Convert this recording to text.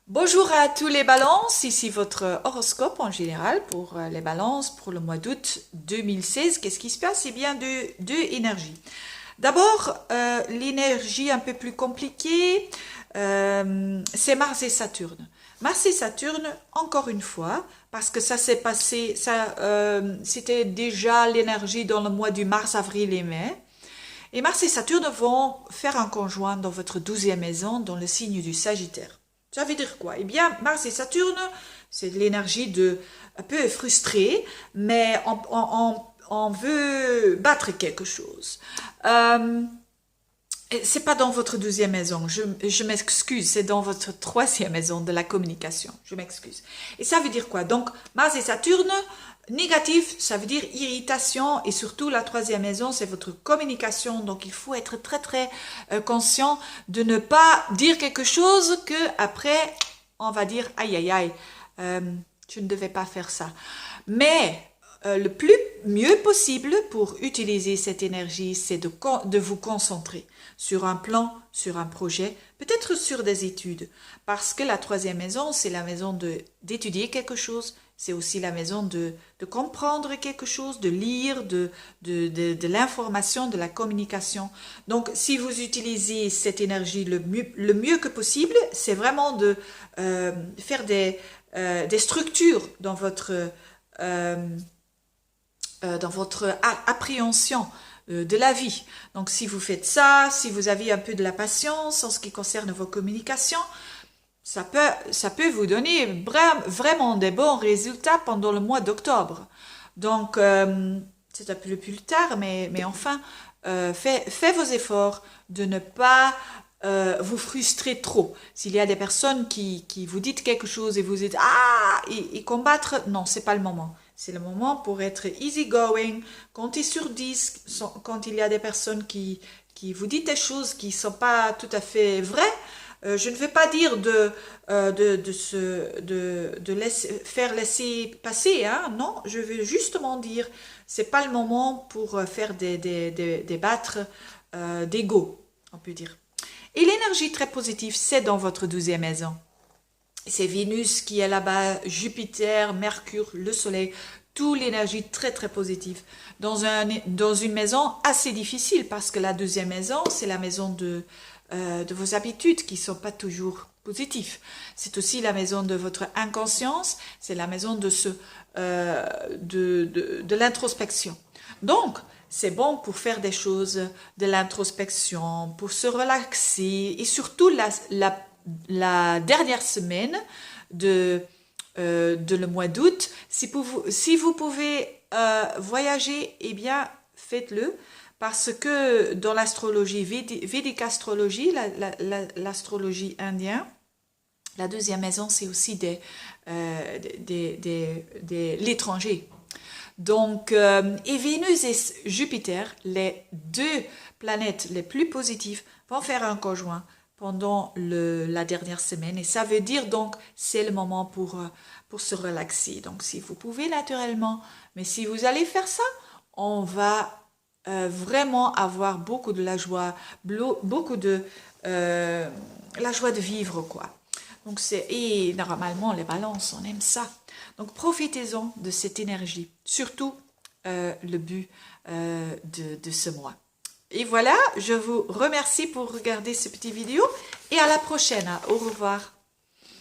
Bonjour à tous les balances, ici votre horoscope en général pour les balances pour le mois d'août 2016. Qu'est-ce qui se passe? Eh bien, deux énergies. D'abord, l'énergie un peu plus compliquée, c'est Mars et Saturne. Mars et Saturne, encore une fois, parce que ça s'est passé, c'était déjà l'énergie dans le mois du mars, avril et mai. Et Mars et Saturne vont faire un conjoint dans votre 12e maison, dans le signe du Sagittaire. Ça veut dire quoi? Eh bien, Mars et Saturne, c'est de l'énergie de un peu frustrée, mais on veut battre quelque chose. Euh, c'est pas dans votre 12e maison, je m'excuse, c'est dans votre 3e maison de la communication, je m'excuse. Et ça veut dire quoi? Donc, Mars et Saturne, négatif, ça veut dire irritation, et surtout la 3e maison, c'est votre communication, donc il faut être très conscient de ne pas dire quelque chose que après on va dire aïe aïe aïe, je ne devais pas faire ça. Mais le plus mieux possible pour utiliser cette énergie, c'est de vous concentrer sur un plan, sur un projet, peut-être sur des études. Parce que la 3e maison, c'est la maison d'étudier quelque chose, c'est aussi la maison de comprendre quelque chose, de lire, de l'information, de la communication. Donc, si vous utilisez cette énergie le mieux que possible, c'est vraiment de faire des structures dans votre appréhension de la vie. Donc si vous faites ça, si vous avez un peu de la patience en ce qui concerne vos communications, ça peut vous donner vraiment des bons résultats pendant le mois d'octobre. Donc c'est un peu plus tard, mais enfin, faites vos efforts de ne pas vous frustrer trop. S'il y a des personnes qui vous dites quelque chose et vous dites ah et combattre, non, c'est pas le moment. C'est le moment pour être easy-going, compter sur 10 quand il y a des personnes qui vous disent des choses qui ne sont pas tout à fait vraies. Je ne vais pas dire de faire laisser passer, hein, non, je veux justement dire, c'est pas le moment pour faire des battre d'ego, on peut dire. Et l'énergie très positive, c'est dans votre 12e maison. C'est Vénus qui est là-bas, Jupiter, Mercure, le Soleil, toute l'énergie très positive. Dans une maison assez difficile, parce que la 2e maison, c'est la maison de vos habitudes qui ne sont pas toujours positives. C'est aussi la maison de votre inconscience, c'est la maison de l'introspection. Donc, c'est bon pour faire des choses, de l'introspection, pour se relaxer et surtout la dernière semaine de le mois d'août. Si vous pouvez voyager, eh bien, faites-le. Parce que dans l'astrologie, védique astrologie, l'astrologie indienne, la 2e maison, c'est aussi l'étranger. Donc, et Vénus et Jupiter, les deux planètes les plus positives, vont faire un conjoint pendant la dernière semaine. Et ça veut dire donc, c'est le moment pour se relaxer. Donc, si vous pouvez naturellement, mais si vous allez faire ça, on va vraiment avoir beaucoup de la joie, beaucoup de la joie de vivre, quoi. Donc et normalement les balances, on aime ça. Donc profitez-en de cette énergie, surtout le but de ce mois. Et voilà, je vous remercie pour regarder ce petit vidéo et à la prochaine. Au revoir.